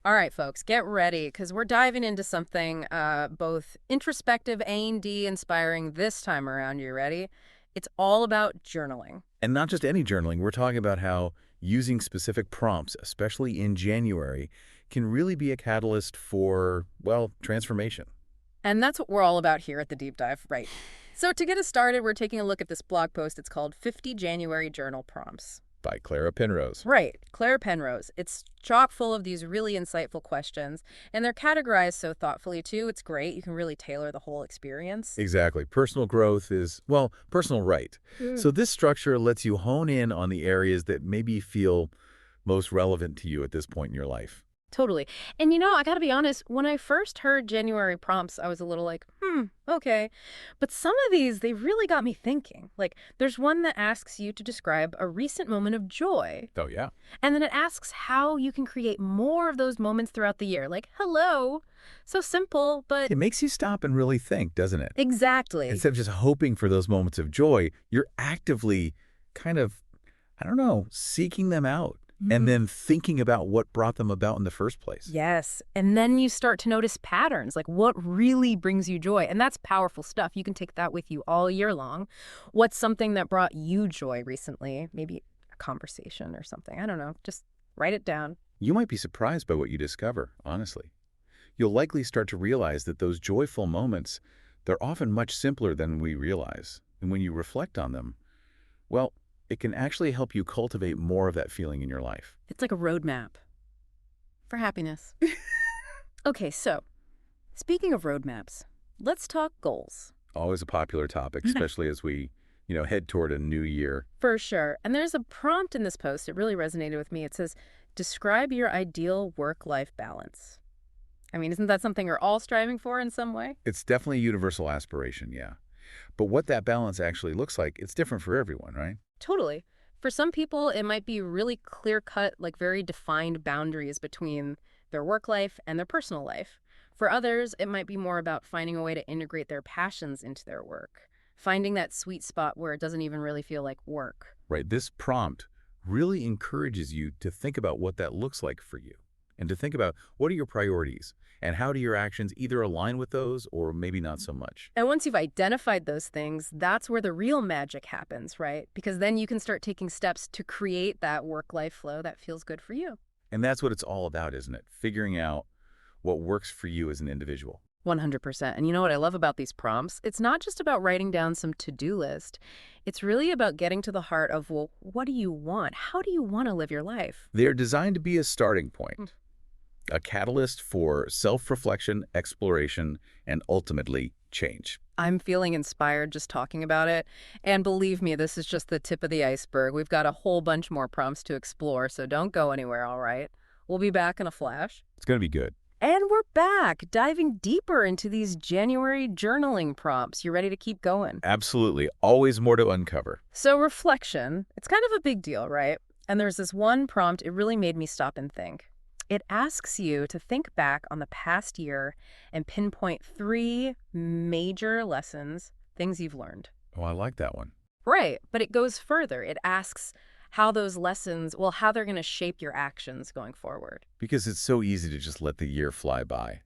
All right, folks, get ready because we're diving into something both introspective and inspiring this time around. You ready? It's all about journaling. And not just any journaling, we're talking about how using specific prompts, especially in January, can really be a catalyst for, well, transformation. And that's what we're all about here at the Deep Dive, right? So to get us started, we're taking a look at this blog post. It's called 50 January Journal Prompts. By Clara Penrose. Right, Claire Penrose. It's chock full of these really insightful questions, and they're categorized so thoughtfully, too. It's great. You can really tailor the whole experience. Exactly. Personal growth is, well, personal right. So this structure lets you hone in on the areas that maybe feel most relevant to you at this point in your life. Totally. And I got to be honest, when I first heard January prompts, I was a little like, okay. But some of these, they really got me thinking. Like, there's one that asks you to describe a recent moment of joy. Oh, yeah. And then it asks how you can create more of those moments throughout the year. Like, hello. So simple, but... It makes you stop and really think, doesn't it? Exactly. Instead of just hoping for those moments of joy, you're actively kind of, I don't know, seeking them out. And then thinking about what brought them about in the first place. Yes. And then you start to notice patterns, like what really brings you joy. And that's powerful stuff. You can take that with you all year long. What's something that brought you joy recently? Maybe a conversation or something. I don't know. Just write it down. You might be surprised by what you discover, honestly. You'll likely start to realize that those joyful moments, they're often much simpler than we realize. And when you reflect on them, well, it can actually help you cultivate more of that feeling in your life. It's like a roadmap for happiness. Okay, so speaking of roadmaps, let's talk goals. Always a popular topic, especially as we, head toward a new year. For sure. And there's a prompt in this post. It really resonated with me. It says, describe your ideal work-life balance. I mean, isn't that something we're all striving for in some way? It's definitely a universal aspiration, yeah. But what that balance actually looks like, it's different for everyone, right? Totally. For some people, it might be really clear-cut, like very defined boundaries between their work life and their personal life. For others, it might be more about finding a way to integrate their passions into their work, finding that sweet spot where it doesn't even really feel like work. Right. This prompt really encourages you to think about what that looks like for you and to think about what are your priorities and how do your actions either align with those or maybe not so much. And once you've identified those things, that's where the real magic happens, right? Because then you can start taking steps to create that work-life flow that feels good for you. And that's what it's all about, isn't it? Figuring out what works for you as an individual. 100%. And you know what I love about these prompts? It's not just about writing down some to-do list. It's really about getting to the heart of, well, what do you want? How do you want to live your life? They're designed to be a starting point. A catalyst for self-reflection, exploration, and ultimately change. I'm feeling inspired just talking about it. And believe me, this is just the tip of the iceberg. We've got a whole bunch more prompts to explore, so don't go anywhere, all right? We'll be back in a flash. It's going to be good. And we're back, diving deeper into these January journaling prompts. You ready to keep going? Absolutely. Always more to uncover. So reflection, it's kind of a big deal, right? And there's this one prompt, it really made me stop and think. It asks you to think back on the past year and pinpoint 3 major lessons, things you've learned. Oh, I like that one. Right, but it goes further. It asks how those lessons, well, how they're going to shape your actions going forward. Because it's so easy to just let the year fly by,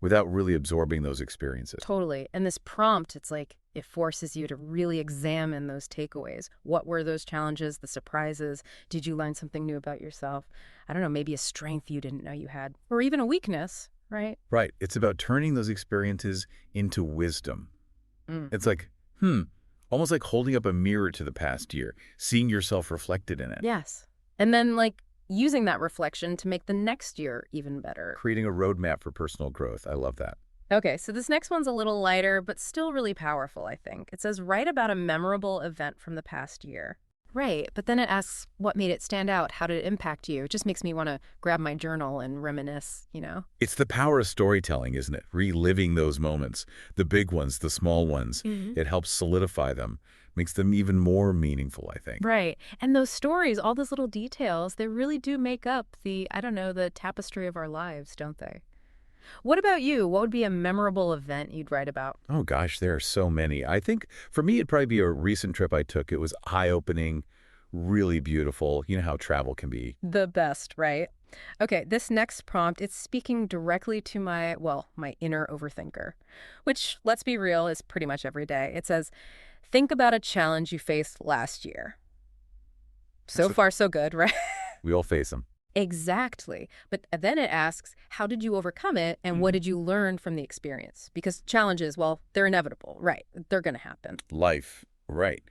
without really absorbing those experiences. Totally. And this prompt, it's like it forces you to really examine those takeaways. What were those challenges, the surprises? Did you learn something new about yourself? I don't know, maybe a strength you didn't know you had, or even a weakness, right? Right. It's about turning those experiences into wisdom. It's like, almost like holding up a mirror to the past year, seeing yourself reflected in it. Yes. And then using that reflection to make the next year even better. Creating a roadmap for personal growth. I love that. Okay, so this next one's a little lighter, but still really powerful, I think. It says, write about a memorable event from the past year. Right, but then it asks what made it stand out, how did it impact you? It just makes me want to grab my journal and reminisce, It's the power of storytelling, isn't it? Reliving those moments, the big ones, the small ones. It helps solidify them, makes them even more meaningful, I think. Right, and those stories, all those little details, they really do make up the tapestry of our lives, don't they? What about you? What would be a memorable event you'd write about? Oh, gosh, there are so many. I think for me, it'd probably be a recent trip I took. It was eye-opening, really beautiful. You know how travel can be. The best, right? Okay, this next prompt, it's speaking directly to my inner overthinker, which, let's be real, is pretty much every day. It says, think about a challenge you faced last year. So So far, so good, right? we all face them. Exactly. But then it asks, how did you overcome it and what Mhm. did you learn from the experience? Because challenges, well, they're inevitable, right? They're going to happen. Life, right.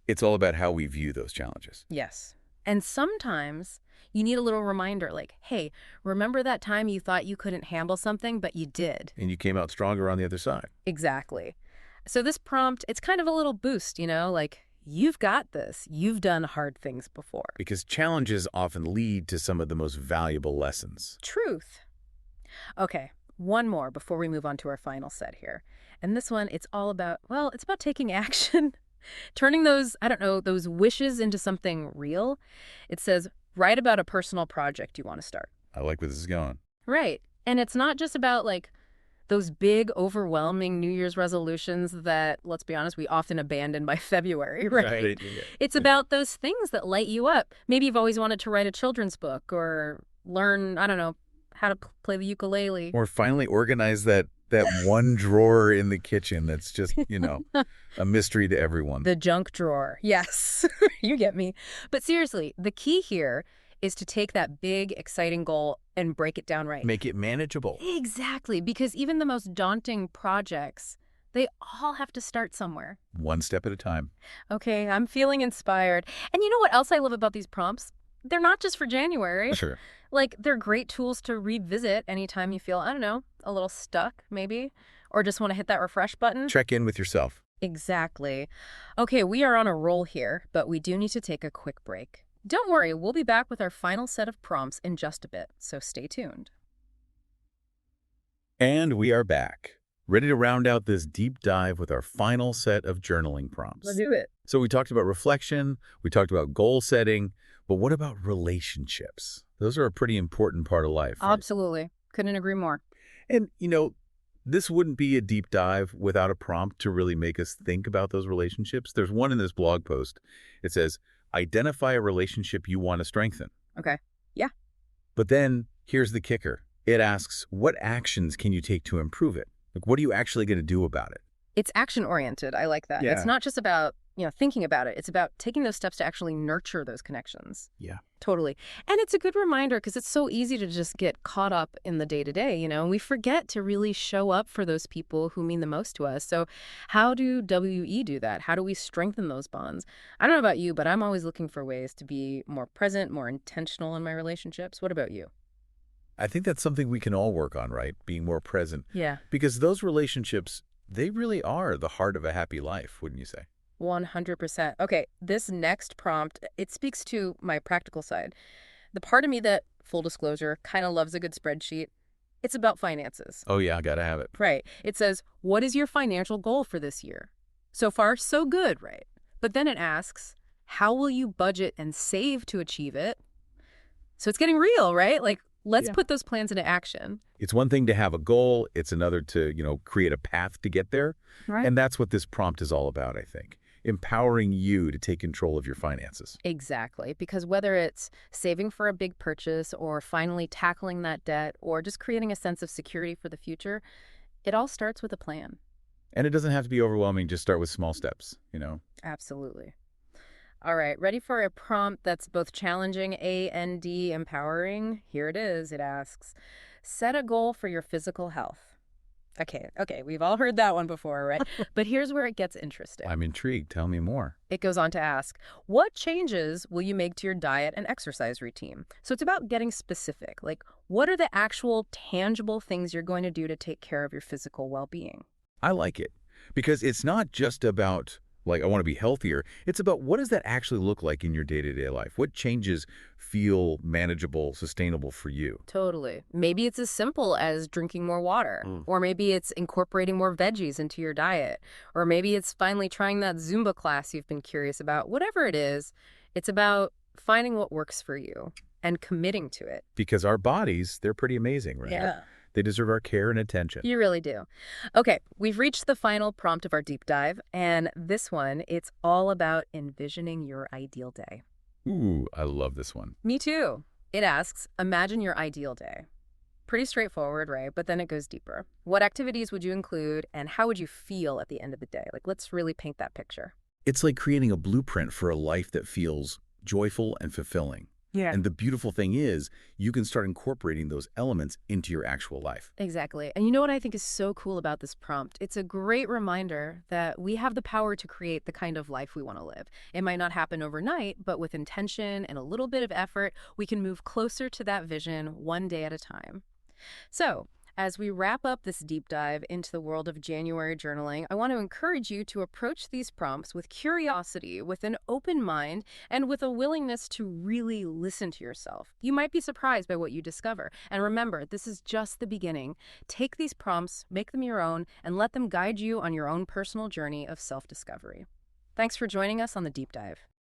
It's all about how we view those challenges. Yes. And sometimes you need a little reminder like, hey, remember that time you thought you couldn't handle something, but you did? And you came out stronger on the other side. Exactly. So this prompt, it's kind of a little boost, like, you've got this. You've done hard things before. Because challenges often lead to some of the most valuable lessons. Truth. Okay, one more before we move on to our final set here. And this one, it's all about, well, it's about taking action, turning those, I don't know, those wishes into something real. It says, write about a personal project you want to start. I like where this is going. Right. And it's not just about like those big, overwhelming New Year's resolutions that, let's be honest, we often abandon by February, right? Yeah. It's about those things that light you up. Maybe you've always wanted to write a children's book or learn, I don't know, how to play the ukulele. Or finally organize that one drawer in the kitchen that's just, a mystery to everyone. The junk drawer. Yes, you get me. But seriously, the key here is to take that big, exciting goal and break it down right. Make it manageable. Exactly, because even the most daunting projects, they all have to start somewhere. One step at a time. Okay, I'm feeling inspired. And you know what else I love about these prompts? They're not just for January. Sure. Like, they're great tools to revisit anytime you feel, I don't know, a little stuck, maybe, or just want to hit that refresh button. Check in with yourself. Exactly. Okay, we are on a roll here, but we do need to take a quick break. Don't worry, we'll be back with our final set of prompts in just a bit, so stay tuned. And we are back, ready to round out this deep dive with our final set of journaling prompts. Let's do it. So we talked about reflection, we talked about goal setting, but what about relationships? Those are a pretty important part of life. Right? Absolutely. Couldn't agree more. And, this wouldn't be a deep dive without a prompt to really make us think about those relationships. There's one in this blog post. It says, identify a relationship you want to strengthen. Okay. Yeah. But then here's the kicker. It asks, what actions can you take to improve it? Like, what are you actually going to do about it? It's action-oriented. I like that. Yeah. It's not just about, thinking about it. It's about taking those steps to actually nurture those connections. Yeah. Totally. And it's a good reminder because it's so easy to just get caught up in the day-to-day, and we forget to really show up for those people who mean the most to us. So how do WE do that? How do we strengthen those bonds? I don't know about you, but I'm always looking for ways to be more present, more intentional in my relationships. What about you? I think that's something we can all work on, right? Being more present. Yeah. Because those relationships, they really are the heart of a happy life, wouldn't you say? 100%. Okay, this next prompt, it speaks to my practical side. The part of me that, full disclosure, kind of loves a good spreadsheet. It's about finances. Oh, yeah, gotta have it. Right. It says, what is your financial goal for this year? So far, so good, right? But then it asks, how will you budget and save to achieve it? So it's getting real, right? Like, let's Yeah. put those plans into action. It's one thing to have a goal. It's another to, create a path to get there. Right. And that's what this prompt is all about, I think. Empowering you to take control of your finances. Exactly. Because whether it's saving for a big purchase or finally tackling that debt or just creating a sense of security for the future, it all starts with a plan. And it doesn't have to be overwhelming. Just start with small steps. Absolutely. All right, ready for a prompt that's both challenging and empowering? Here it is. It asks, set a goal for your physical health. Okay, we've all heard that one before, right? But here's where it gets interesting. I'm intrigued. Tell me more. It goes on to ask, what changes will you make to your diet and exercise routine? So it's about getting specific. Like, what are the actual tangible things you're going to do to take care of your physical well-being? I like it because it's not just about, I want to be healthier. It's about what does that actually look like in your day-to-day life? What changes feel manageable, sustainable for you? Totally. Maybe it's as simple as drinking more water, or maybe it's incorporating more veggies into your diet, or maybe it's finally trying that Zumba class you've been curious about. Whatever it is, it's about finding what works for you and committing to it. Because our bodies, they're pretty amazing, right? Yeah. They deserve our care and attention. You really do. Okay, we've reached the final prompt of our deep dive, and this one, it's all about envisioning your ideal day. Ooh, I love this one. Me too. It asks, imagine your ideal day. Pretty straightforward, right? But then it goes deeper. What activities would you include and how would you feel at the end of the day? Like, let's really paint that picture. It's like creating a blueprint for a life that feels joyful and fulfilling. Yeah. And the beautiful thing is, you can start incorporating those elements into your actual life. Exactly. And you know what I think is so cool about this prompt? It's a great reminder that we have the power to create the kind of life we want to live. It might not happen overnight, but with intention and a little bit of effort, we can move closer to that vision one day at a time. So, as we wrap up this deep dive into the world of January journaling, I want to encourage you to approach these prompts with curiosity, with an open mind, and with a willingness to really listen to yourself. You might be surprised by what you discover. And remember, this is just the beginning. Take these prompts, make them your own, and let them guide you on your own personal journey of self discovery. Thanks for joining us on the deep dive.